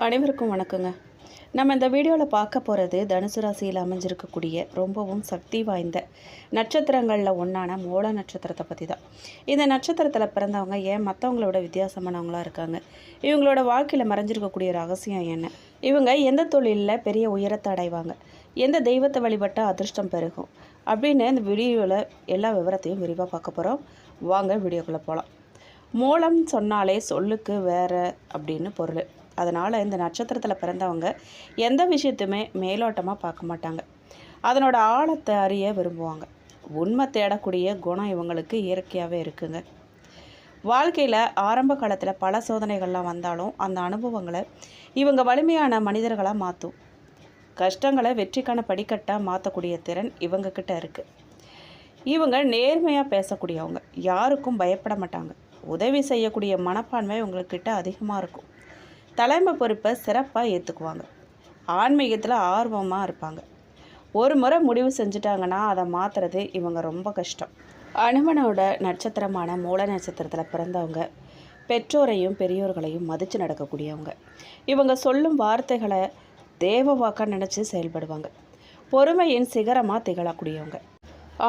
அனைவருக்கும் வணக்கங்க. நம்ம இந்த வீடியோவில் பார்க்க போகிறது தனுசு ராசியில் அமைஞ்சிருக்கக்கூடிய ரொம்பவும் சக்தி வாய்ந்த நட்சத்திரங்களில் ஒன்றான மூல நட்சத்திரத்தை பற்றி தான். இந்த நட்சத்திரத்தில் பிறந்தவங்க ஏன் மற்றவங்களோட வித்தியாசமானவங்களாக இருக்காங்க, இவங்களோட வாழ்க்கையில் மறைஞ்சிருக்கக்கூடிய ரகசியம் என்ன, இவங்க எந்த தொழிலில் பெரிய உயரத்தை அடைவாங்க, எந்த தெய்வத்தை வழிபட்ட அதிர்ஷ்டம் பெருகும் அப்படின்னு இந்த வீடியோவில் எல்லா விவரத்தையும் விரிவாக பார்க்க போகிறோம். வாங்க வீடியோக்குள்ளே போகலாம். மூலம் சொன்னாலே சொல்லுக்கு வேறு அப்படின்னு பொருள். அதனால் இந்த நட்சத்திரத்தில் பிறந்தவங்க எந்த விஷயத்தையுமே மேலோட்டமாக பார்க்க மாட்டாங்க. அதனோட ஆழத்தை அறிய விரும்புவாங்க. உண்மை தேடக்கூடிய குணம் இவங்களுக்கு இயற்கையாகவே இருக்குங்க. வாழ்க்கையில் ஆரம்ப காலத்தில் பல சோதனைகள்லாம் வந்தாலும் அந்த அனுபவங்களை இவங்க வலிமையான மனிதர்களாக மாற்றும். கஷ்டங்களை வெற்றிக்கான படிக்கட்டாக மாற்றக்கூடிய திறன் இவங்கக்கிட்ட இருக்குது. இவங்க நேர்மையாக பேசக்கூடியவங்க, யாருக்கும் பயப்பட மாட்டாங்க. உதவி செய்யக்கூடிய மனப்பான்மை இவங்கக்கிட்ட அதிகமாக இருக்கும். தலைமை பொறுப்பை சிறப்பாக ஏற்றுக்குவாங்க. ஆன்மீகத்தில் ஆர்வமாக இருப்பாங்க. ஒரு முறை முடிவு செஞ்சுட்டாங்கன்னா அதை மாற்றுறது இவங்க ரொம்ப கஷ்டம். அனுமனோட நட்சத்திரமான மூல நட்சத்திரத்தில் பிறந்தவங்க பெற்றோரையும் பெரியோர்களையும் மதித்து நடக்கக்கூடியவங்க. இவங்க சொல்லும் வார்த்தைகளை தேவ வாக்காக நினச்சி செயல்படுவாங்க. பொறுமையின் சிகரமாக திகழக்கூடியவங்க.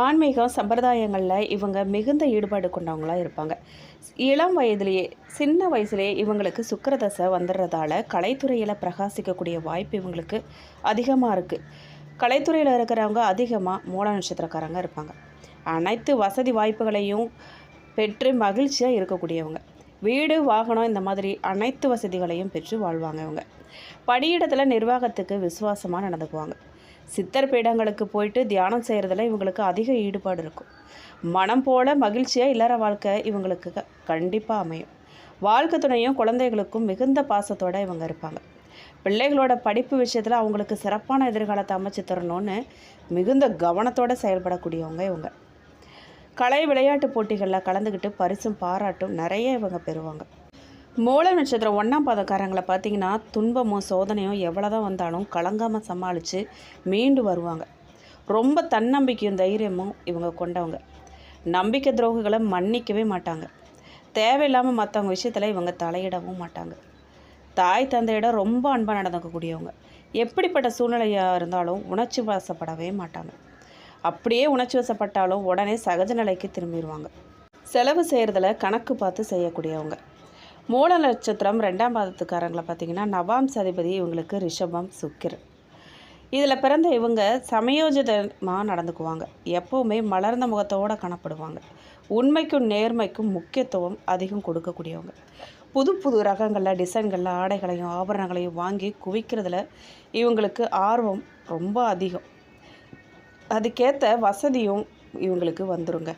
ஆன்மீகம் சம்பிரதாயங்களில் இவங்க மிகுந்த ஈடுபாடு கொண்டவங்களாக இருப்பாங்க. இளம் வயதிலேயே சின்ன வயசுலேயே இவங்களுக்கு சுக்கிரதசை வந்துடுறதால கலைத்துறையில் பிரகாசிக்கக்கூடிய வாய்ப்பு இவங்களுக்கு அதிகமாக இருக்குது. கலைத்துறையில் இருக்கிறவங்க அதிகமாக மூல நட்சத்திரக்காரங்க இருப்பாங்க. அனைத்து வசதி வாய்ப்புகளையும் பெற்று மகிழ்ச்சியாக இருக்கக்கூடியவங்க. வீடு, வாகனம் இந்த மாதிரி அனைத்து வசதிகளையும் பெற்று வாழ்வாங்க. இவங்க பணியிடத்தில் நிர்வாகத்துக்கு விசுவாசமாக நடந்துக்குவாங்க. சித்தர் பீடங்களுக்கு போயிட்டு தியானம் செய்கிறதுல இவங்களுக்கு அதிக ஈடுபாடு இருக்கும். மனம் போல மகிழ்ச்சியாக இல்லற வாழ்க்கை இவங்களுக்கு கண்டிப்பாக அமையும். வாழ்க்கை துணையும் குழந்தைகளுக்கும் மிகுந்த பாசத்தோடு இவங்க இருப்பாங்க. பிள்ளைகளோட படிப்பு விஷயத்தில் அவங்களுக்கு சிறப்பான எதிர்காலத்தை அமைச்சு தரணும்னு மிகுந்த கவனத்தோடு செயல்படக்கூடியவங்க இவங்க. கலை விளையாட்டு போட்டிகளில் கலந்துக்கிட்டு பரிசும் பாராட்டும் நிறைய இவங்க பெறுவாங்க. மூல நட்சத்திரம் 1ஆம் பாதக்காரங்களை பார்த்திங்கன்னா துன்பமும் சோதனையும் எவ்வளோ தான் வந்தாலும் கலங்காமல் சமாளித்து மீண்டு வருவாங்க. ரொம்ப தன்னம்பிக்கையும் தைரியமும் இவங்க கொண்டவங்க. நம்பிக்கை துரோகிகளை மன்னிக்கவே மாட்டாங்க. தேவையில்லாமல் மற்றவங்க விஷயத்தில் இவங்க தலையிடவும் மாட்டாங்க. தாய் தந்தையிடம் ரொம்ப அன்பாக நடந்துக்கக்கூடியவங்க. எப்படிப்பட்ட சூழ்நிலையாக இருந்தாலும் உணர்ச்சி வசப்படவே மாட்டாங்க. அப்படியே உணர்ச்சி வசப்பட்டாலும் உடனே சகஜ நிலைக்கு திரும்பிடுவாங்க. செலவு செய்கிறதுல கணக்கு பார்த்து செய்யக்கூடியவங்க. மூல நட்சத்திரம் 2ஆம் பாதத்துக்காரங்களை பார்த்திங்கன்னா நவாம்ச அதிபதி இவங்களுக்கு ரிஷபம், சுக்கிரன். இதில் பிறந்த இவங்க சமயோஜிதமாக நடந்துக்குவாங்க. எப்போவுமே மலர்ந்த முகத்தோடு காணப்படுவாங்க. உண்மைக்கும் நேர்மைக்கும் முக்கியத்துவம் அதிகம் கொடுக்கக்கூடியவங்க. புது புது ரகங்களில் டிசைன்களில் ஆடைகளையும் ஆபரணங்களையும் வாங்கி குவிக்கிறதுல இவங்களுக்கு ஆர்வம் ரொம்ப அதிகம். அதுக்கேற்ற வசதியும் இவங்களுக்கு வந்துருங்க.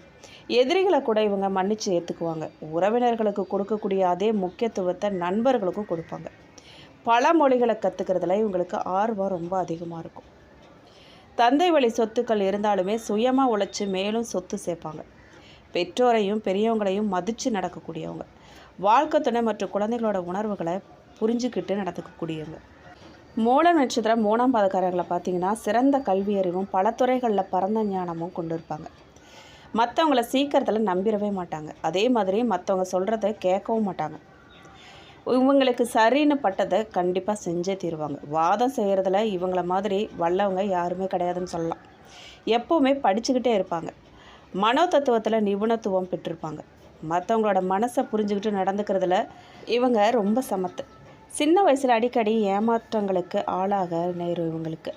எதிரிகளை கூட இவங்க மன்னித்து ஏற்றுக்குவாங்க. உறவினர்களுக்கு கொடுக்கக்கூடிய அதே முக்கியத்துவத்தை நண்பர்களுக்கும் கொடுப்பாங்க. பல மொழிகளை கற்றுக்கிறதுல இவங்களுக்கு ஆர்வம் ரொம்ப அதிகமாக இருக்கும். தந்தை வழி சொத்துக்கள் இருந்தாலுமே சுயமாக உழைச்சி மேலும் சொத்து சேர்ப்பாங்க. பெற்றோரையும் பெரியவங்களையும் மதித்து நடக்கக்கூடியவங்க. வாழ்க்கை துணை மற்றும் குழந்தைகளோட உணர்வுகளை புரிஞ்சுக்கிட்டு நடந்துக்கக்கூடியவங்க. மூல நட்சத்திரம் 3ஆம் பாதக்காரர்களை பார்த்திங்கன்னா சிறந்த கல்வியறிவும் பல துறைகளில் பரந்த ஞானமும் கொண்டு இருப்பாங்க. மற்றவங்கள சீக்கிரத்தில் நம்பிடவே மாட்டாங்க. அதே மாதிரி மற்றவங்க சொல்கிறத கேட்கவும் மாட்டாங்க. இவங்களுக்கு சரின்னு பட்டதை கண்டிப்பாக செஞ்சே தீருவாங்க. வாதம் செய்கிறதுல இவங்கள மாதிரி வல்லவங்க யாருமே கிடையாதுன்னு சொல்லலாம். எப்போவுமே படிச்சுக்கிட்டே இருப்பாங்க. மனோ தத்துவத்தில் நிபுணத்துவம் பெற்றிருப்பாங்க. மற்றவங்களோட மனசை புரிஞ்சுக்கிட்டு நடந்துக்கிறதுல இவங்க ரொம்ப சமத்து. சின்ன வயசில் அடிக்கடி ஏமாற்றங்களுக்கு ஆளாக நேரும் இவங்களுக்கு.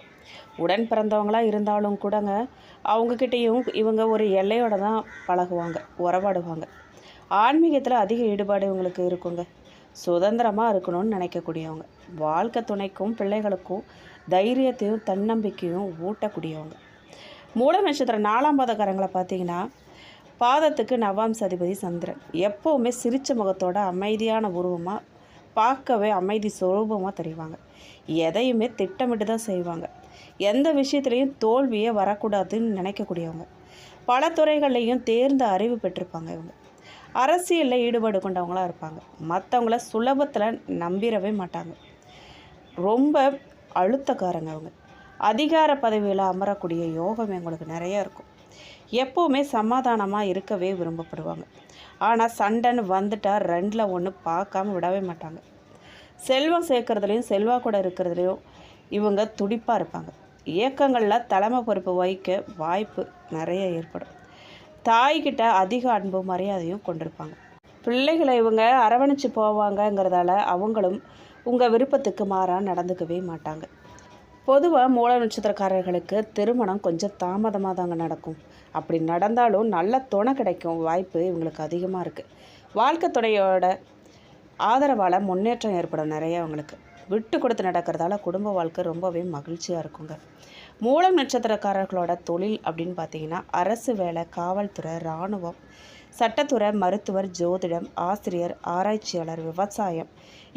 உடன் பிறந்தவங்களாக இருந்தாலும் கூடங்க அவங்கக்கிட்டேயும் இவங்க ஒரு எல்லையோடு தான் பழகுவாங்க, உறவாடுவாங்க. ஆன்மீகத்தில் அதிக ஈடுபாடு இவங்களுக்கு இருக்குங்க. சுதந்திரமாக இருக்கணும்னு நினைக்கக்கூடியவங்க. வாழ்க்கை துணைக்கும் பிள்ளைகளுக்கும் தைரியத்தையும் தன்னம்பிக்கையும் ஊட்டக்கூடியவங்க. மூல நட்சத்திரம் 4ஆம் பாதக்காரங்களை பார்த்திங்கன்னா பாதத்துக்கு நவாம்ச அதிபதி சந்திரன். எப்போவுமே சிரித்த முகத்தோட அமைதியான உருவமாக, பார்க்கவே அமைதி சுரூபமாக தெரிவாங்க. எதையுமே திட்டமிட்டு தான் செய்வாங்க. எந்த விஷயத்துலேயும் தோல்வியே வரக்கூடாதுன்னு நினைக்கக்கூடியவங்க. பல துறைகள்லையும் தேர்ந்த அறிவு பெற்றிருப்பாங்க. இவங்க அரசியலில் ஈடுபாடு கொண்டவங்களாக இருப்பாங்க. மற்றவங்கள சுலபத்தில் நம்பிடவே மாட்டாங்க. ரொம்ப அழுத்தக்காரங்க. அவங்க அதிகார பதவியில் அமரக்கூடிய யோகம் இவங்களுக்கு நிறைய இருக்கும். எப்போவுமே சமாதானமாக இருக்கவே விரும்பப்படுவாங்க. ஆனால் சண்டைன்னு வந்துட்டால் 2ல் 1 பார்க்காம விடவே மாட்டாங்க. செல்வம் சேர்க்கறதுலையும் செல்வாக்கூட இருக்கிறதுலையும் இவங்க துடிப்பாக இருப்பாங்க. இயக்கங்களில் தலைமை பொறுப்பு வகிக்க வாய்ப்பு நிறைய ஏற்படும். தாய்கிட்ட அதிக அன்பு மரியாதையும் கொண்டிருப்பாங்க. பிள்ளைகளை இவங்க அரவணைச்சு போவாங்கங்கிறதால அவங்களும் உங்கள் விருப்பத்துக்கு மாறாக நடந்துக்கவே மாட்டாங்க. பொதுவாக மூல நட்சத்திரக்காரர்களுக்கு திருமணம் கொஞ்சம் தாமதமாக தாங்க நடக்கும். அப்படி நடந்தாலும் நல்ல துணை கிடைக்கும் வாய்ப்பு இவங்களுக்கு அதிகமாக இருக்குது. வாழ்க்கை துணையோட ஆதரவால் முன்னேற்றம் ஏற்படும் நிறைய அவங்களுக்கு. விட்டு கொடுத்து நடக்கிறதால குடும்ப வாழ்க்கை ரொம்பவே மகிழ்ச்சியாக இருக்குங்க. மூலம் நட்சத்திரக்காரர்களோட தொழில் அப்படின்னு பார்த்தீங்கன்னா அரசு வேலை, காவல்துறை, இராணுவம், சட்டத்துறை, மருத்துவர், ஜோதிடம், ஆசிரியர், ஆராய்ச்சியாளர், விவசாயம்,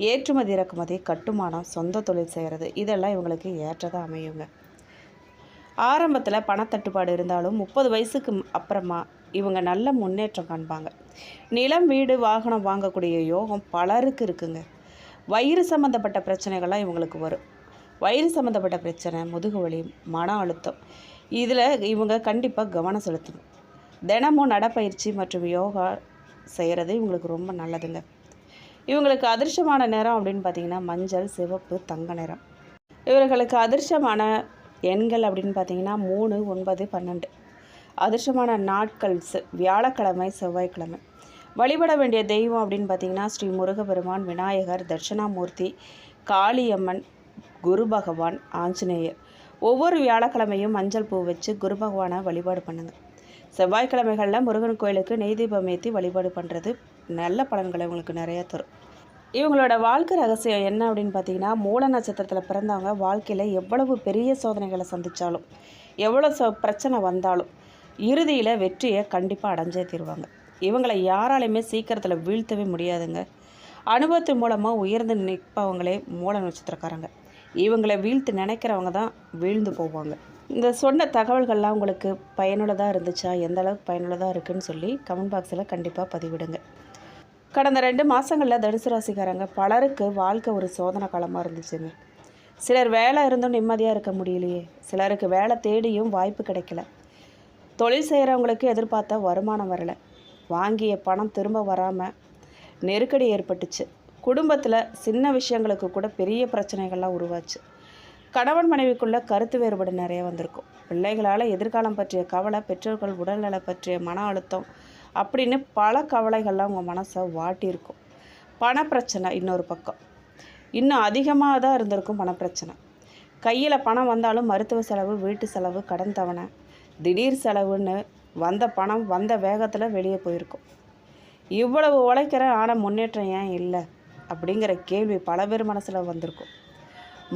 ஏற்றுமதி இறக்குமதி, கட்டுமானம், சொந்த தொழில் செய்கிறது, இதெல்லாம் இவங்களுக்கு ஏற்றதாக அமையுங்க. ஆரம்பத்தில் பணத்தட்டுப்பாடு இருந்தாலும் 30 வயசுக்கு அப்புறமா இவங்க நல்ல முன்னேற்றம் காண்பாங்க. நிலம், வீடு, வாகனம் வாங்கக்கூடிய யோகம் பலருக்கு இருக்குங்க. வயிறு சம்மந்தப்பட்ட பிரச்சனைகள்லாம் இவங்களுக்கு வரும். வயிறு சம்மந்தப்பட்ட பிரச்சனை, முதுகு வலி, மன அழுத்தம், இதில் இவங்க கண்டிப்பாக கவனம் செலுத்தணும். தினமும் நடைப்பயிற்சி மற்றும் யோகா செய்கிறது இவங்களுக்கு ரொம்ப நல்லதுங்க. இவங்களுக்கு அதிர்ஷ்டமான நிறம் அப்படின்னு பார்த்தீங்கன்னா மஞ்சள், சிவப்பு, தங்க நிறம். இவர்களுக்கு அதிர்ஷ்டமான எண்கள் அப்படின்னு பார்த்தீங்கன்னா 3, 9, 12. அதிர்ஷ்டமான நாட்கள் வியாழக்கிழமை, செவ்வாய்க்கிழமை. வழிபட வேண்டிய தெய்வம் அப்படின்னு பார்த்தீங்கன்னா ஸ்ரீ முருகப்பெருமான், விநாயகர், தட்சிணாமூர்த்தி, காளியம்மன், குரு பகவான், ஆஞ்சநேயர். ஒவ்வொரு வியாழக்கிழமையும் மஞ்சள் பூ வச்சு குரு பகவானை வழிபாடு பண்ணுங்கள். செவ்வாய்க்கிழமைகளில் முருகன் கோயிலுக்கு நெய் தீபம் ஏற்றி வழிபாடு பண்ணுறது நல்ல பலன்களை உங்களுக்கு நிறையா தரும். இவங்களோட வாழ்க்கை ரகசியம் என்ன அப்படின்னு பார்த்தீங்கன்னா மூல நட்சத்திரத்தில் பிறந்தவங்க வாழ்க்கையில் எவ்வளவு பெரிய சோதனைகளை சந்தித்தாலும், எவ்வளோ பிரச்சனை வந்தாலும் இறுதியில் வெற்றியை கண்டிப்பாக அடைஞ்சே தீருவாங்க. இவங்களை யாராலையுமே சீக்கிரத்தில் வீழ்த்தவே முடியாதுங்க. அனுபவத்தின் மூலமாக உயர்ந்து நிற்பவங்களே மூல நட்சத்திரக்காரங்க. இவங்களை வீழ்த்து நினைக்கிறவங்க தான் வீழ்ந்து போவாங்க. இந்த சொன்ன தகவல்கள்லாம் உங்களுக்கு பயனுள்ளதாக இருந்துச்சா, எந்த அளவுக்கு பயனுள்ளதாக இருக்குதுன்னு சொல்லி கமெண்ட் பாக்ஸில் கண்டிப்பாக பதிவிடுங்க. கடந்த 2 மாதங்களில் தனுசு ராசிக்காரங்க பலருக்கு வாழ்க்கை ஒரு சோதனை காலமாக இருந்துச்சுங்க. சிலர் வேலை இருந்தும் நிம்மதியாக இருக்க முடியலையே, சிலருக்கு வேலை தேடியும் வாய்ப்பு கிடைக்கல, தொழில் செய்கிறவங்களுக்கு எதிர்பார்த்த வருமானம் வரலை, வாங்கிய பணம் திரும்ப வராமல் நெருக்கடி ஏற்பட்டுச்சு, குடும்பத்தில் சின்ன விஷயங்களுக்கு கூட பெரிய பிரச்சனைகள்லாம் உருவாச்சு, கணவன் மனைவிக்குள்ள கருத்து வேறுபாடு நிறைய வந்திருக்கும், பிள்ளைகளால் எதிர்காலம் பற்றிய கவலை, பெற்றோர்கள் உடல்நலை பற்றிய மன அழுத்தம் அப்படின்னு பல கவலைகள்லாம் உங்கள் மனசை வாட்டியிருக்கும். பணப்பிரச்சனை இன்னொரு பக்கம் இன்னும் அதிகமாக தான் இருந்திருக்கும். பணப்பிரச்சனை, கையில் பணம் வந்தாலும் மருத்துவ செலவு, வீட்டு செலவு, கடன் தவணை, திடீர் செலவுன்னு வந்த பணம் வந்த வேகத்தில் வெளியே போயிருக்கும். இவ்வளவு உழைக்கிற ஆனால் முன்னேற்றம் ஏன் இல்லை அப்படிங்கிற கேள்வி பல பேர் மனசில் வந்திருக்கும்.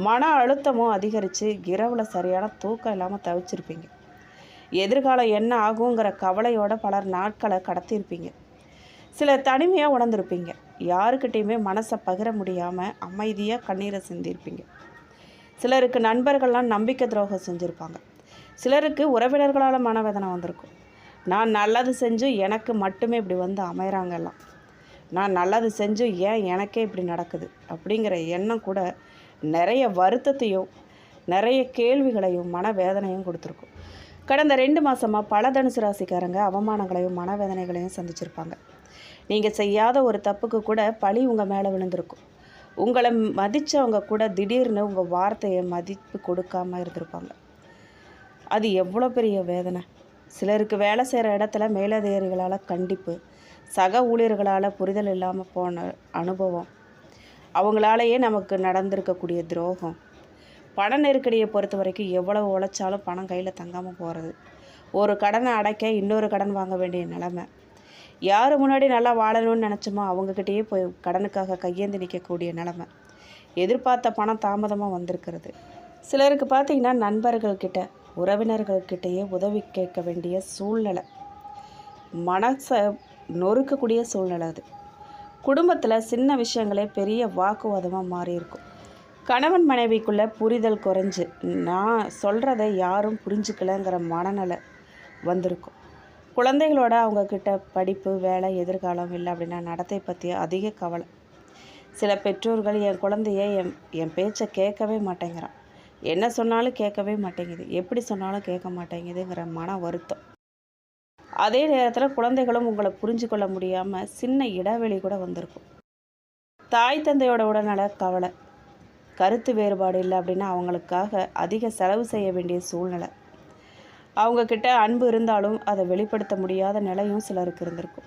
மன அழுத்தமும் அதிகரித்து இரவில் சரியான தூக்கம் இல்லாமல் தவிச்சிருப்பீங்க. எதிர்காலம் என்ன ஆகுங்கிற கவலையோட பலர் நாட்களை கடத்தியிருப்பீங்க. சிலர் தனிமையாக உணர்ந்திருப்பீங்க. யாருக்கிட்டையுமே மனசை பகிர முடியாமல் அமைதியாக கண்ணீரை சிந்திருப்பீங்க. சிலருக்கு நண்பர்கள்லாம் நம்பிக்கை துரோகம் செஞ்சுருப்பாங்க. சிலருக்கு உறவினர்களால் மனவேதனை வந்திருக்கும். நான் நல்லது செஞ்சும் எனக்கு மட்டுமே இப்படி வந்து அமைகிறாங்கலாம், நான் நல்லது செஞ்சும் ஏன் எனக்கே இப்படி நடக்குது அப்படிங்கிற எண்ணம் கூட நிறைய வருத்தத்தையும் நிறைய கேள்விகளையும் மனவேதனையும் கொடுத்துருக்கும். கடந்த 2 மாதமாக பல தனுசு ராசிக்காரங்க அவமானங்களையும் மனவேதனைகளையும் சந்திச்சிருப்பாங்க. நீங்கள் செய்யாத ஒரு தப்புக்கு கூட பழி உங்கள் மேலே விழுந்திருக்கும். உங்களை மதித்தவங்க கூட திடீர்னு உங்கள் வார்த்தையை மதிப்பு கொடுக்காமல் இருந்திருப்பாங்க. அது எவ்வளோ பெரிய வேதனை. சிலருக்கு வேலை செய்கிற இடத்துல மேலதிகாரிகளால் கண்டிப்பு, சக ஊழியர்களால் புரிதல் இல்லாமல் போன அனுபவம், அவங்களாலேயே நமக்கு நடந்திருக்கக்கூடிய துரோகம், பண நெருக்கடியை பொறுத்த வரைக்கும் எவ்வளவு உழைச்சாலும் பணம் கையில் தங்காமல் போகிறது, ஒரு கடனை அடைக்க இன்னொரு கடன் வாங்க வேண்டிய நிலைமை, யார் முன்னாடி நல்லா வாழணும்னு நினச்சோமோ அவங்கக்கிட்டேயே போய் கடனுக்காக கையேந்தி நிற்கக்கூடிய நிலைமை, எதிர்பார்த்த பணம் தாமதமாக வந்திருக்கிறது. சிலருக்கு பார்த்திங்கன்னா நண்பர்கள்கிட்ட, உறவினர்கள்கிட்டயே உதவி கேட்க வேண்டிய சூழ்நிலை, மனசை நொறுக்கக்கூடிய சூழ்நிலை. அது குடும்பத்தில் சின்ன விஷயங்களே பெரிய வாக்குவாதமாக மாறியிருக்கும். கணவன் மனைவிக்குள்ளே புரிதல் குறைஞ்சு நான் சொல்கிறத யாரும் புரிஞ்சுக்கலைங்கிற மனநிலை வந்திருக்கும். குழந்தைகளோட அவங்கக்கிட்ட படிப்பு, வேலை, எதிர்காலம் இல்லை அப்படின்னா நடத்தை பற்றி அதிக கவலை. சில பெற்றோர்கள் என் குழந்தைய என் பேச்சை கேட்கவே மாட்டேங்கிறான், என்ன சொன்னாலும் கேட்கவே மாட்டேங்குது, எப்படி சொன்னாலும் கேட்க மாட்டேங்குதுங்கிற மன வருத்தம். அதே நேரத்தில் குழந்தைகளும் உங்களை புரிஞ்சு கொள்ள முடியாமல் சின்ன இடைவெளி கூட வந்திருக்கும். தாய் தந்தையோட உடல்நல கவலை, கருத்து வேறுபாடு இல்லை அப்படின்னா அவங்களுக்காக அதிக செலவு செய்ய வேண்டிய சூழ்நிலை, அவங்கக்கிட்ட அன்பு இருந்தாலும் அதை வெளிப்படுத்த முடியாத நிலையும் சிலருக்கு இருந்திருக்கும்.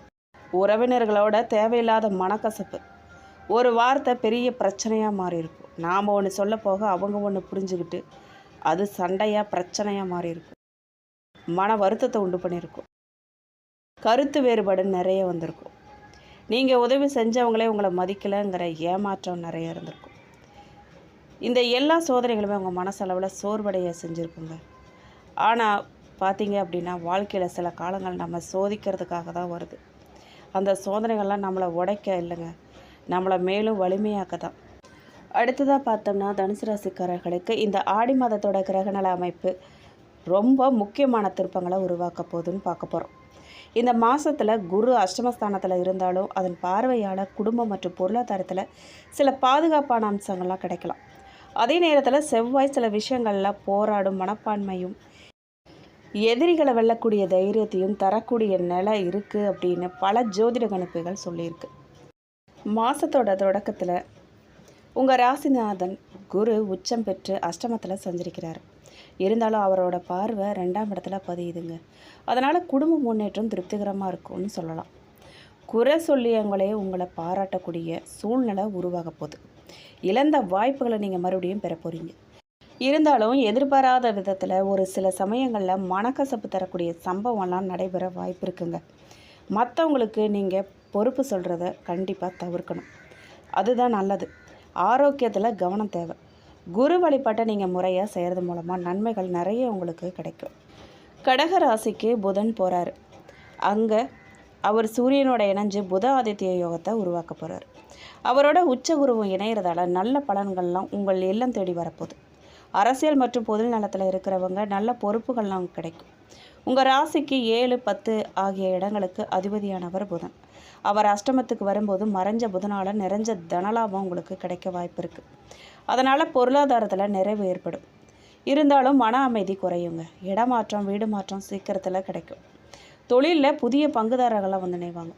உறவினர்களோட தேவையில்லாத மனக்கசப்பு, ஒரு வார்த்தை பெரிய பிரச்சனையாக மாறியிருக்கும். நாம் ஒன்று சொல்ல போக அவங்க ஒன்று புரிஞ்சுக்கிட்டு அது சண்டையாக பிரச்சனையாக மாறியிருக்கும். மன வருத்தத்தை உண்டு பண்ணியிருக்கும். கருத்து வேறுபாடு நிறைய வந்திருக்கும். நீங்கள் உதவி செஞ்சவங்களே உங்களை மதிக்கலைங்கிற ஏமாற்றம் நிறைய இருந்திருக்கும். இந்த எல்லா சோதனைகளுமே உங்கள் மனசளவில் சோர்வடைய செஞ்சுருக்குங்க. ஆனால் பார்த்தீங்க அப்படின்னா வாழ்க்கையில் சில காலங்கள் நம்ம சோதிக்கிறதுக்காக தான் வருது. அந்த சோதனைகள்லாம் நம்மளை உடைக்க இல்லைங்க, நம்மளை மேலும் வலிமையாக்க தான். அடுத்ததாக பார்த்தோம்னா தனுசு ராசிக்காரர்களுக்கு இந்த ஆடி மாதத்தோட கிரகநல அமைப்பு ரொம்ப முக்கியமான திருப்பங்களை உருவாக்க போகுதுன்னு பார்க்க போகிறோம். இந்த மாதத்தில் குரு அஷ்டமஸ்தானத்தில் இருந்தாலும் அதன் பார்வையால் குடும்பம் மற்றும் பொருளாதாரத்தில் சில பாதுகாப்பான அம்சங்கள்லாம் கிடைக்கலாம். அதே நேரத்தில் செவ்வாய் சில விஷயங்களில் போராடும் மனப்பான்மையும் எதிரிகளை வெல்லக்கூடிய தைரியத்தையும் தரக்கூடிய நிலை இருக்குது அப்படின்னு பல ஜோதிட கணிப்புகள் சொல்லியிருக்கு. மாதத்தோட தொடக்கத்தில் உங்கள் ராசிநாதன் குரு உச்சம் பெற்று அஷ்டமத்தில் சஞ்சரிக்கிறார். இருந்தாலும் அவரோட பார்வை 2ஆம் இடத்துல பதியுதுங்க. அதனால் குடும்ப முன்னேற்றம் திருப்திகரமாக இருக்கும்னு சொல்லலாம். குறை சொல்லியவங்களே உங்களை பாராட்டக்கூடிய சூழ்நிலை உருவாக போகுது. இழந்த வாய்ப்புகளை நீங்கள் மறுபடியும் பெற போகிறீங்க. இருந்தாலும் எதிர்பாராத விதத்தில் ஒரு சில சமயங்களில் மனக்கசப்பு தரக்கூடிய சம்பவம்லாம் நடைபெற வாய்ப்பு இருக்குங்க. மற்றவங்களுக்கு நீங்கள் பொறுப்பு சொல்கிறத கண்டிப்பாக தவிர்க்கணும். அதுதான் நல்லது. ஆரோக்கியத்தில் கவனம் தேவை. குரு வழிபாட்டை நீங்கள் முறையாக செய்கிறது மூலமாக நன்மைகள் நிறைய உங்களுக்கு கிடைக்கும். கடக ராசிக்கு புதன் போகிறாரு. அங்கே அவர் சூரியனோட இணைஞ்சு புத ஆதித்ய யோகத்தை உருவாக்க போகிறார். அவரோட உச்ச குருவும் இணைகிறதால நல்ல பலன்கள்லாம் உங்கள் இல்லம் தேடி வரப்போகுது. அரசியல் மற்றும் பொது நலத்தில் இருக்கிறவங்க நல்ல பொறுப்புகள்லாம் கிடைக்கும். உங்கள் ராசிக்கு 7, 10 ஆகிய இடங்களுக்கு அதிபதியானவர் புதன். அவர் அஷ்டமத்துக்கு வரும்போது மறைஞ்ச புதனால் நிறைஞ்ச தனலாபம் உங்களுக்கு கிடைக்க வாய்ப்பு இருக்குது. அதனால் பொருளாதாரத்தில் நிறைவு ஏற்படும். இருந்தாலும் மன அமைதி குறையுங்க. இடமாற்றம், வீடு மாற்றம் சீக்கிரத்தில் கிடைக்கும். தொழிலில் புதிய பங்குதாரர்களாக வந்து நினைவாங்க.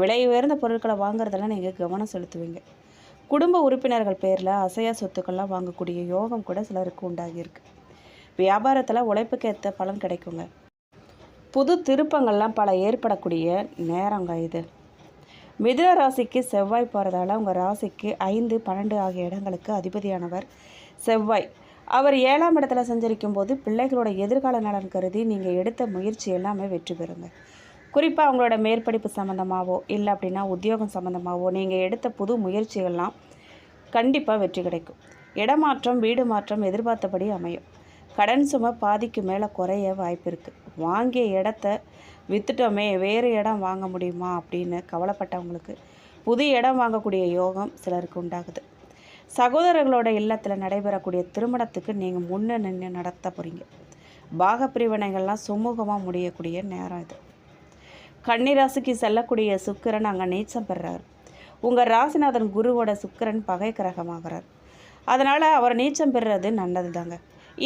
விலை உயர்ந்த பொருட்களை வாங்குறதுல நீங்கள் கவனம் செலுத்துவீங்க. குடும்ப உறுப்பினர்கள் பேரில் அசையா சொத்துக்கள்லாம் வாங்கக்கூடிய யோகம் கூட சிலருக்கு உண்டாகியிருக்கு. வியாபாரத்தில் உழைப்புக்கேற்ற பலன் கிடைக்குங்க. புது திருப்பங்கள்லாம் பல ஏற்படக்கூடிய நேரங்க இது. மிதுன ராசிக்கு செவ்வாய் போகிறதால உங்கள் ராசிக்கு 5, 12 ஆகிய இடங்களுக்கு அதிபதியானவர் செவ்வாய். அவர் 7ஆம் இடத்துல சஞ்சரிக்கும் போது பிள்ளைகளோட எதிர்கால நலன் கருதி நீங்கள் எடுத்த முயற்சி எல்லாமே வெற்றி பெறுங்க. குறிப்பாக அவங்களோட மேற்படிப்பு சம்மந்தமாகவோ இல்லை அப்படின்னா உத்தியோகம் சம்மந்தமாகவோ நீங்கள் எடுத்த புது முயற்சிகள்லாம் கண்டிப்பாக வெற்றி கிடைக்கும். இடமாற்றம், வீடு மாற்றம் எதிர்பார்த்தபடி அமையும். கடன் சுமை பாதிக்கு மேலே குறைய வாய்ப்பு இருக்குது. வாங்கிய இடத்த விற்றுட்டோமே, வேறு இடம் வாங்க முடியுமா அப்படின்னு கவலைப்பட்டவங்களுக்கு புது இடம் வாங்கக்கூடிய யோகம் சிலருக்கு உண்டாகுது. சகோதரர்களோட இல்லத்தில் நடைபெறக்கூடிய திருமணத்துக்கு நீங்கள் முன்ன நின்று நடத்த போகிறீங்க. பாகப்பிரிவினைகள்லாம் சுமூகமாக முடியக்கூடிய நேரம் இது. கன்னிராசிக்கு செல்லக்கூடிய சுக்கிரன் அங்கே நீச்சம் பெறுறார். உங்கள் ராசிநாதன் குருவோட சுக்கிரன் பகை கிரகமாகிறார். அதனால் அவர் நீச்சம் பெறுறது நல்லது தாங்க.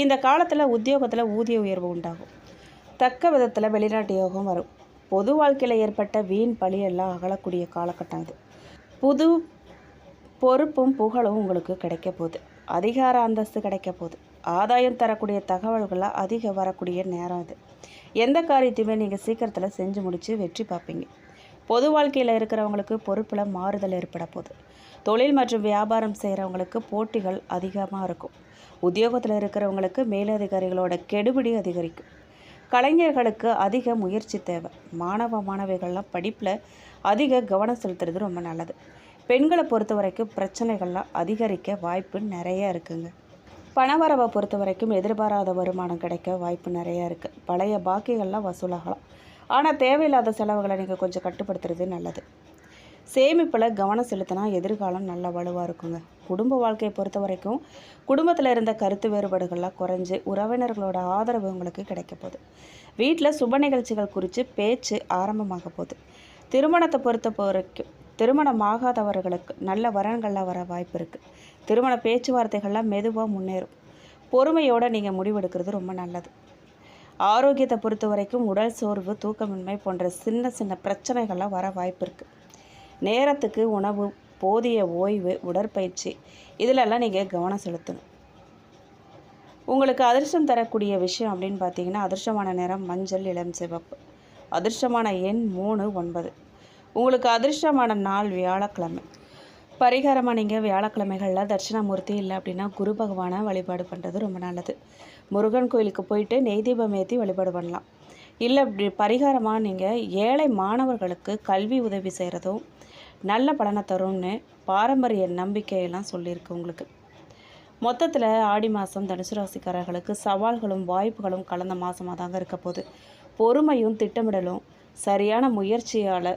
இந்த காலத்தில் உத்தியோகத்தில் ஊதிய உயர்வு உண்டாகும். தக்க விதத்தில் வெளிநாட்டு யோகம் வரும். பொது வாழ்க்கையில் ஏற்பட்ட வீண் பழியெல்லாம் அகலக்கூடிய காலகட்டம் இது. புது பொறுப்பும் புகழும் உங்களுக்கு கிடைக்க போகுது. அதிகார அந்தஸ்து கிடைக்க போகுது. ஆதாயம் தரக்கூடிய தகவல்களாக அதிக வரக்கூடிய நேரம் இது. எந்த காரியத்தையுமே நீங்கள் சீக்கிரத்தில் செஞ்சு முடித்து வெற்றி பார்ப்பீங்க. பொது வாழ்க்கையில் இருக்கிறவங்களுக்கு பொறுப்பில் மாறுதல் ஏற்பட போகுது. தொழில் மற்றும் வியாபாரம் செய்கிறவங்களுக்கு போட்டிகள் அதிகமாக இருக்கும். உத்தியோகத்தில் இருக்கிறவங்களுக்கு மேலதிகாரிகளோட கெடுபிடி அதிகரிக்கும். கலைஞர்களுக்கு அதிக முயற்சி தேவை. மாணவிகள்லாம் படிப்பில் அதிக கவனம் செலுத்துறது ரொம்ப நல்லது. பெண்களை பொறுத்த வரைக்கும் பிரச்சனைகள்லாம் அதிகரிக்க வாய்ப்பு நிறைய இருக்குங்க. பணவரவை பொறுத்த வரைக்கும் எதிர்பாராத வருமானம் கிடைக்க வாய்ப்பு நிறையா இருக்குது. பழைய பாக்கிகள்லாம் வசூலாகலாம். ஆனால் தேவையில்லாத செலவுகளை நீங்கள் கொஞ்சம் கட்டுப்படுத்துறது நல்லது. சேமிப்பில் கவனம் செலுத்தினா எதிர்காலம் நல்ல வலுவாக இருக்குங்க. குடும்ப வாழ்க்கையை பொறுத்த வரைக்கும் குடும்பத்தில் இருந்த கருத்து வேறுபாடுகள்லாம் குறைஞ்சி உறவினர்களோட ஆதரவு உங்களுக்கு கிடைக்க போகுது. வீட்டில் சுப நிகழ்ச்சிகள் குறித்து பேச்சு ஆரம்பமாக போகுது. திருமணத்தை பொறுத்த வரைக்கும் திருமணமாகாதவர்களுக்கு நல்ல வரன்கள்லாம் வர வாய்ப்பு இருக்குது. திருமண பேச்சுவார்த்தைகள்லாம் மெதுவாக முன்னேறும். பொறுமையோடு நீங்கள் முடிவெடுக்கிறது ரொம்ப நல்லது. ஆரோக்கியத்தை பொறுத்த வரைக்கும் உடல் சோர்வு, தூக்கமின்மை போன்ற சின்ன சின்ன பிரச்சனைகள்லாம் வர வாய்ப்பு இருக்குது. நேரத்துக்கு உணவு போதிய ஓய்வு, உடற்பயிற்சி இதிலெல்லாம் நீங்கள் கவனம் செலுத்தணும். உங்களுக்கு அதிர்ஷ்டம் தரக்கூடிய விஷயம் அப்படின்னு பார்த்தீங்கன்னா, அதிர்ஷ்டமான நிறம் மஞ்சள், இளம் சிவப்பு. அதிர்ஷ்டமான எண் 3, 9. உங்களுக்கு அதிர்ஷ்டமான நாள் வியாழக்கிழமை. பரிகாரமாக நீங்கள் வியாழக்கிழமைகளில் தட்சிணாமூர்த்தி இல்லை அப்படின்னா குரு பகவானை வழிபாடு பண்ணுறது ரொம்ப நல்லது. முருகன் கோயிலுக்கு போயிட்டு நெய் தீபம் ஏற்றி வழிபாடு பண்ணலாம். இல்லை அப்படி பரிகாரமாக நீங்கள் ஏழை மாணவர்களுக்கு கல்வி உதவி செய்கிறதும் நல்ல பலனை தரும்னு பாரம்பரிய நம்பிக்கையெல்லாம் சொல்லியிருக்கு உங்களுக்கு. மொத்தத்தில் ஆடி மாதம் தனுசு ராசிக்காரர்களுக்கு சவால்களும் வாய்ப்புகளும் கலந்த மாதமாக தாங்க இருக்க போகுது. பொறுமையும் திட்டமிடலும் சரியான முயற்சியால்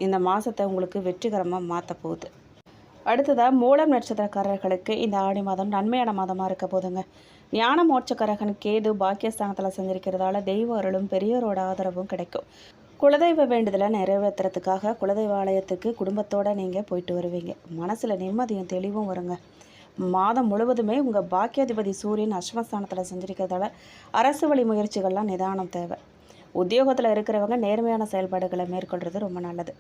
இந்த மாதத்தை உங்களுக்கு வெற்றிகரமாக மாற்ற போகுது. அடுத்ததாக மூலம் நட்சத்திரக்காரர்களுக்கு இந்த ஆடி மாதம் நன்மையான மாதமாக இருக்க போதுங்க. ஞான மோட்சக்காரகன் கேது பாக்கியஸ்தானத்தில் செஞ்சிருக்கிறதால தெய்வ அருளும் பெரியோரோட ஆதரவும் கிடைக்கும். குலதெய்வ வேண்டுதலை நிறைவேற்றுறதுக்காக குலதெய்வ ஆலயத்துக்கு குடும்பத்தோடு நீங்கள் போயிட்டு வருவீங்க. மனசில் நிம்மதியும் தெளிவும் வருங்க. மாதம் முழுவதுமே உங்கள் பாக்கியாதிபதி சூரியன் அஷ்டமஸ்தானத்தில் செஞ்சிருக்கிறதால அரசு வழி முயற்சிகள்லாம் நிதானம் தேவை. உத்தியோகத்தில் இருக்கிறவங்க நேர்மையான செயல்பாடுகளை மேற்கொள்வது ரொம்ப நல்லது.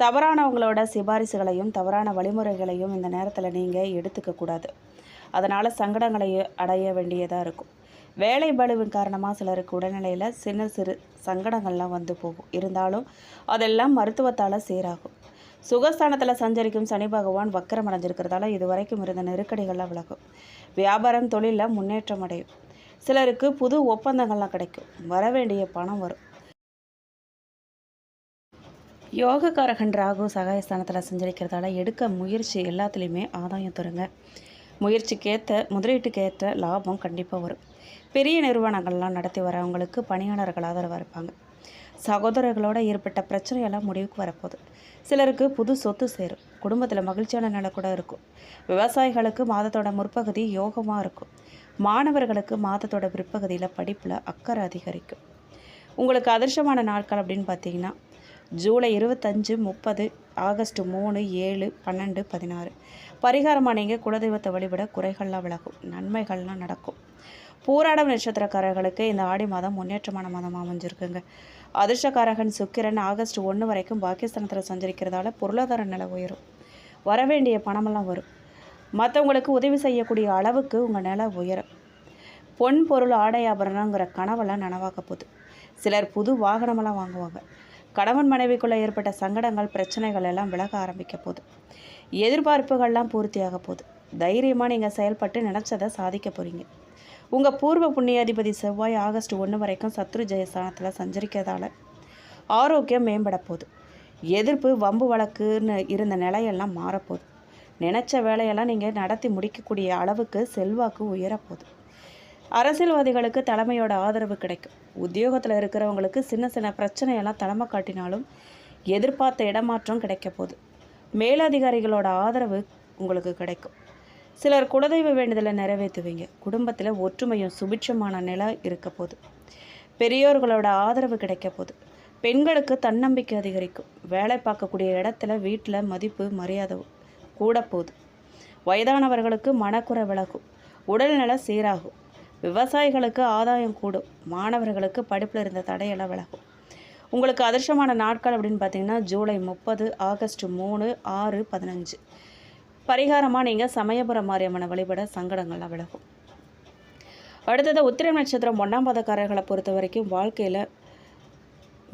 தவறானவங்களோட சிபாரிசுகளையும் தவறான வழிமுறைகளையும் இந்த நேரத்தில் நீங்கள் எடுத்துக்கக்கூடாது. அதனால் சங்கடங்களை அடைய வேண்டியதாக இருக்கும். வேலை பளுவின் காரணமாக சிலருக்கு உடல்நிலையில் சின்ன சிறு சங்கடங்கள்லாம் வந்து போகும். இருந்தாலும் அதெல்லாம் மருத்துவத்தால் சீராகும். சுகஸ்தானத்தில் சஞ்சரிக்கும் சனி பகவான் வக்கரம் அடைஞ்சிருக்கிறதால இதுவரைக்கும் இருந்த நெருக்கடிகள்லாம் விலகும். வியாபாரம் தொழிலில் முன்னேற்றம் அடையும். சிலருக்கு புது ஒப்பந்தங்கள்லாம் கிடைக்கும். வரவேண்டிய பணம் வரும். யோகக்காரகன் ராகு சகாயஸ்தானத்தில் செஞ்சரிக்கிறதால எடுக்க முயற்சி எல்லாத்துலேயுமே ஆதாயம் தருங்க. முயற்சிக்கேற்ற முதலீட்டுக்கேற்ற லாபம் கண்டிப்பாக வரும். பெரிய நிறுவனங்கள்லாம் நடத்தி வரவங்களுக்கு பணியாளர்கள் ஆதரவாக இருப்பாங்க. சகோதரர்களோடு ஏற்பட்ட பிரச்சனையெல்லாம் முடிவுக்கு வரப்போகுது. சிலருக்கு புது சொத்து சேரும். குடும்பத்தில் மகிழ்ச்சியான நிலை கூட இருக்கும். விவசாயிகளுக்கு மாதத்தோட முற்பகுதி யோகமாக இருக்கும். மாணவர்களுக்கு மாதத்தோட பிற்பகுதியில் படிப்பில் அக்கறை அதிகரிக்கும். உங்களுக்கு அதிர்ஷ்டமான நாட்கள் அப்படின்னு பார்த்தீங்கன்னா ஜூலை 25, 30, ஆகஸ்ட் 3, 7, 12, 16. பரிகாரமாக நீங்கள் குலதெய்வத்தை வழிபட குறைகள்லாம் விலகும். நன்மைகள்லாம் நடக்கும். பூராடம் நட்சத்திரக்காரர்களுக்கு இந்த ஆடி மாதம் முன்னேற்றமான மாதமாக அமைஞ்சிருக்குங்க. அதிர்ஷ்டக்காரகன் சுக்கிரன் ஆகஸ்ட் 1 வரைக்கும் பாகிஸ்தானத்தில் சஞ்சரிக்கிறதால பொருளாதார நிலை உயரும். வரவேண்டிய பணமெல்லாம் வரும். மற்றவங்களுக்கு உதவி செய்யக்கூடிய அளவுக்கு உங்கள் நிலை உயரும். பொன் பொருள் ஆடை ஆபரணங்கிற கனவெல்லாம் நனவாக்க போகுது. சிலர் புது வாகனமெல்லாம் வாங்குவாங்க. கணவன் மனைவிக்குள்ளே ஏற்பட்ட சங்கடங்கள் பிரச்சனைகள் எல்லாம் விலக ஆரம்பிக்க போகுது. எதிர்பார்ப்புகள்லாம் பூர்த்தியாக போகுது. தைரியமாக நீங்கள் செயல்பட்டு நினச்சதை சாதிக்க போகிறீங்க. உங்கள் பூர்வ புண்ணியாதிபதி செவ்வாய் ஆகஸ்ட் 1 வரைக்கும் சத்ரு ஜெயஸ்தானத்தில் சஞ்சரிக்கிறதால ஆரோக்கியம் மேம்பட போகுது. எதிர்ப்பு வம்பு வழக்குன்னு இருந்த நிலையெல்லாம் மாறப்போகுது. நினச்ச வேலையெல்லாம் நீங்கள் நடத்தி முடிக்கக்கூடிய அளவுக்கு செல்வாக்கு உயரப்போகுது. அரசியல்வாதிகளுக்கு தலைமையோட ஆதரவு கிடைக்கும். உத்தியோகத்தில் இருக்கிறவங்களுக்கு சின்ன சின்ன பிரச்சனையெல்லாம் தலைமை காட்டினாலும் எதிர்பார்த்த இடமாற்றம் கிடைக்க போகுது. மேலதிகாரிகளோட ஆதரவு உங்களுக்கு கிடைக்கும். சிலர் குலதெய்வ வேண்டுதலை நிறைவேற்றுவீங்க. குடும்பத்தில் ஒற்றுமையும் சுபிட்சமான நிலை இருக்க போகுது. பெரியோர்களோட ஆதரவு கிடைக்க போகுது. பெண்களுக்கு தன்னம்பிக்கை அதிகரிக்கும். வேலை பார்க்கக்கூடிய இடத்துல வீட்டில் மதிப்பு மரியாதை கூட போகுது. வயதானவர்களுக்கு மனக்குறை விலகும். உடல்நல சீராகும். விவசாயிகளுக்கு ஆதாயம் கூடும். மாணவர்களுக்கு படிப்பில் இருந்த தடையெல்லாம் விலகும். உங்களுக்கு அதிர்ஷ்டமான நாட்கள் அப்படின்னு பார்த்தீங்கன்னா ஜூலை 30, ஆகஸ்ட் 3, 6, 15. பரிகாரமாக நீங்கள் சமயபுரம் மாரியம்மனை வழிபட சங்கடங்கள்லாம் விலகும். அடுத்தது உத்திரம் நட்சத்திரம் 1ஆம் பாதக்காரர்களை பொறுத்த வரைக்கும் வாழ்க்கையில்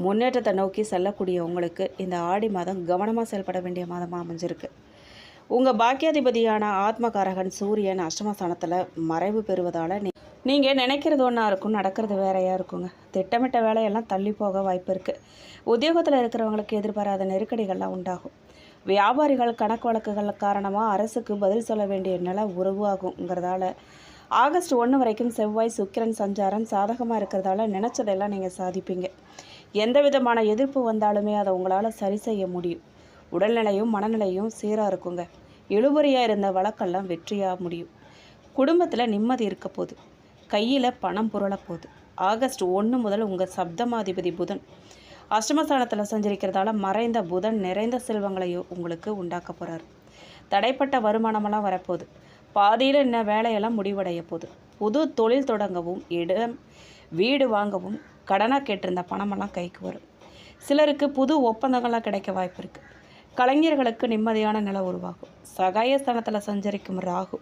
முன்னேற்றத்தை நோக்கி செல்லக்கூடிய உங்களுக்கு இந்த ஆடி மாதம் கவனமாக செயல்பட வேண்டிய மாதமாக அமைஞ்சிருக்கு. உங்கள் பாக்கியாதிபதியான ஆத்மகாரகன் சூரியன் அஷ்டமஸ்தானத்தில் மறைவு பெறுவதால் நீங்கள் நினைக்கிறது ஒன்றா இருக்கும், நடக்கிறது வேறையாக இருக்குங்க. திட்டமிட்ட வேலையெல்லாம் தள்ளி போக வாய்ப்பு இருக்குது. உத்தியோகத்தில் இருக்கிறவங்களுக்கு எதிர்பாராத நெருக்கடிகள்லாம் உண்டாகும். வியாபாரிகள் கணக்கு வழக்குகள் காரணமாக அரசுக்கு பதில் சொல்ல வேண்டிய நிலை உருவாகுங்கிறதால ஆகஸ்ட் 1 வரைக்கும் செவ்வாய் சுக்கிரன் சஞ்சாரம் சாதகமாக இருக்கிறதால நினச்சதெல்லாம் நீங்கள் சாதிப்பீங்க. எந்த விதமான எதிர்ப்பு வந்தாலுமே அதை உங்களால் சரி செய்ய முடியும். உடல்நிலையும் மனநிலையும் சீராக இருக்குங்க. இழுபறியாக இருந்த வழக்கெல்லாம் வெற்றியாக முடியும். குடும்பத்தில் நிம்மதி இருக்க போகுது. கையில் பணம் புரள போகுது. ஆகஸ்ட் 1 முதல் உங்கள் சப்தமாதிபதி புதன் அஷ்டமஸ்தானத்தில் சஞ்சரிக்கிறதால மறைந்த புதன் நிறைந்த செல்வங்களையும் உங்களுக்கு உண்டாக்க போகிறார். தடைப்பட்ட வருமானமெல்லாம் வரப்போகுது. பாதியில் என்ன வேலையெல்லாம் முடிவடைய போகுது. புது தொழில் தொடங்கவும் இடம் வீடு வாங்கவும் கடனாக கேட்டிருந்த பணமெல்லாம் கைக்கு வரும். சிலருக்கு புது ஒப்பந்தங்கள்லாம் கிடைக்க வாய்ப்பு இருக்குது. கலைஞர்களுக்கு நிம்மதியான நிலை உருவாகும். சகாயஸ்தானத்தில் சஞ்சரிக்கும் ராகு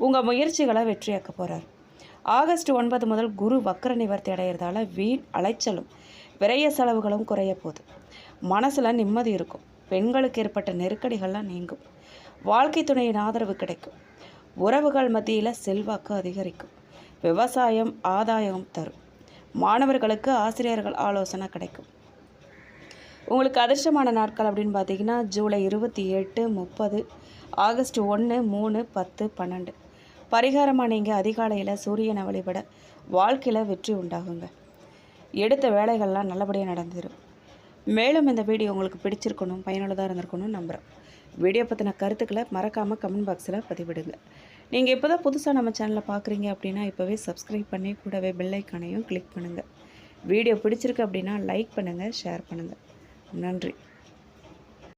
உங்கள் முயற்சிகளை வெற்றியாக்க போகிறார். ஆகஸ்ட் 9 முதல் குரு வக்கர நிவர்த்தி அடைகிறதால வீண் அலைச்சலும் விரைய செலவுகளும் குறைய போகுது. மனசில் நிம்மதி இருக்கும். பெண்களுக்கு ஏற்பட்ட நெருக்கடிகள்லாம் நீங்கும். வாழ்க்கை துணையின் ஆதரவு கிடைக்கும். உறவுகள் மத்தியில் செல்வாக்கு அதிகரிக்கும். விவசாயம் ஆதாயம் தரும். மாணவர்களுக்கு ஆசிரியர்கள் ஆலோசனை கிடைக்கும். உங்களுக்கு அதிர்ஷ்டமான நாட்கள் அப்படின்னு பார்த்தீங்கன்னா ஜூலை 28, 30, ஆகஸ்ட் 1, 3, 10, 12. பரிகாரமாக நீங்கள் அதிகாலையில் சூரியனை வழிபட வாழ்க்கையில் வெற்றி உண்டாகுங்க. எடுத்த வேலைகள்லாம் நல்லபடியாக நடந்துடும். மேலும் இந்த வீடியோ உங்களுக்கு பிடிச்சிருக்கணும், பயனுள்ளதாக இருந்திருக்கணும்னு நம்புகிறேன். வீடியோ பற்றின கருத்துக்களை மறக்காமல் கமெண்ட் பாக்ஸில் பதிவிடுங்க. நீங்கள் இப்போ தான் புதுசாக நம்ம சேனலை பார்க்குறீங்க அப்படின்னா இப்போவே சப்ஸ்கிரைப் பண்ணி கூடவே பெல் ஐக்கானையும் கிளிக் பண்ணுங்கள். வீடியோ பிடிச்சிருக்கு அப்படின்னா லைக் பண்ணுங்கள், ஷேர் பண்ணுங்கள். நன்றி.